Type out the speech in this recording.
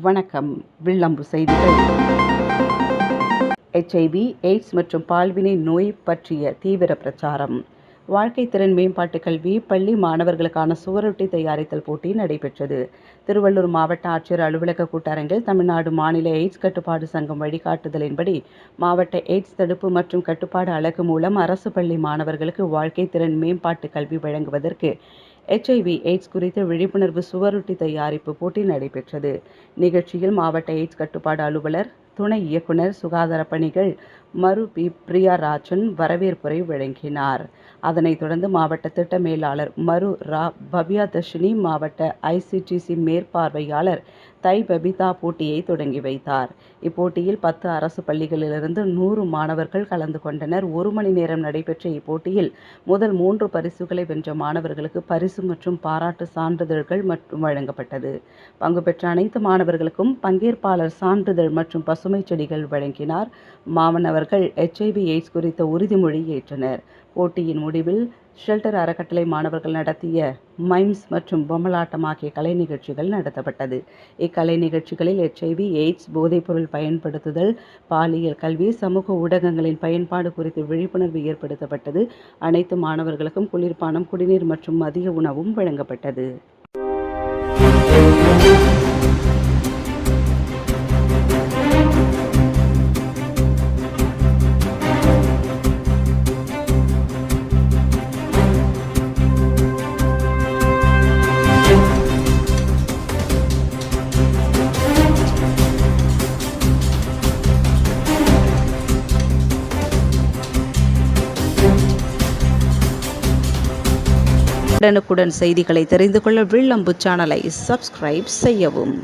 வணக்கம். வில்லம்பு செய்திகள். HIV, AIDS மற்றும் பால்வினை நோய் பற்றிய தீவிர பிரச்சாரம். வாழ்க்கை திறன் மேம்பாட்டு கல்வி பள்ளி மாணவர்களுக்கான சுவரொட்டி தயாரித்தல் போட்டி நடைபெற்றது. திருவள்ளூர் மாவட்ட ஆட்சியர் அலுவலக கூட்டரங்கில் தமிழ்நாடு மாநில எய்ட்ஸ் கட்டுப்பாடு சங்கம் வழிகாட்டுதலின்படி மாவட்ட எய்ட்ஸ் தடுப்பு மற்றும் கட்டுப்பாடு அலகு மூலம் அரசு பள்ளி மாணவர்களுக்கு வாழ்க்கை திறன் மேம்பாட்டு கல்வி வழங்குவதற்கு HIV, எய்ட்ஸ் குறித்த விழிப்புணர்வு சுவரொட்டி தயாரிப்பு போட்டி நடைபெற்றது. நிகழ்ச்சியில் மாவட்ட எய்ட்ஸ் கட்டுப்பாடு அலுவலர், துணை இயக்குனர் சுகாதார பணிகள் மரு பி. பிரியாராஜன் வரவேற்புரை வழங்கினார். அதனைத் தொடர்ந்து மாவட்ட திட்ட மேலாளர் மரு ரா. பவ்யதர்ஷினி, மாவட்ட ICTC மேற்பார்வையாளர் தை. பபிதா போட்டியை தொடங்கி வைத்தார். இப்போட்டியில் 10 அரசு பள்ளிகளிலிருந்து 100 மாணவர்கள் கலந்து கொண்டனர். 1 மணி நேரம் நடைபெற்ற இப்போட்டியில் முதல் 3 பரிசுகளை வென்ற மாணவர்களுக்கு பரிசு மற்றும் பாராட்டு சான்றிதழ்கள் மற்றும் வழங்கப்பட்டது. பங்கு பெற்ற அனைத்து மாணவர்களுக்கும் பங்கேற்பாளர் சான்றிதழ் மற்றும் பசுமை செடிகள் வழங்கினார். மாணவர்கள் HIV, எய்ட்ஸ் குறித்த உறுதிமொழி ஏற்றனர். போட்டியின் முடிவில் ஷெல்டர் அறக்கட்டளை மாணவர்கள் நடத்திய மைம்ஸ் மற்றும் பொம்மலாட்டம் ஆகிய கலை நிகழ்ச்சிகள் நடத்தப்பட்டது. இக்கலை நிகழ்ச்சிகளில் HIV, எய்ட்ஸ், போதைப்பொருள் பயன்படுத்துதல், பாலியல் கல்வி, சமூக ஊடகங்களின் பயன்பாடு குறித்து விழிப்புணர்வு ஏற்படுத்தப்பட்டது. அனைத்து மாணவர்களுக்கும் குளிர்பானம், குடிநீர் மற்றும் மதிய உணவும் வழங்கப்பட்டது. உடனுக்குடன் செய்திகளை தெரிந்து கொள்ள வில்லம்பு சேனலை சப்ஸ்கிரைப் செய்யவும்.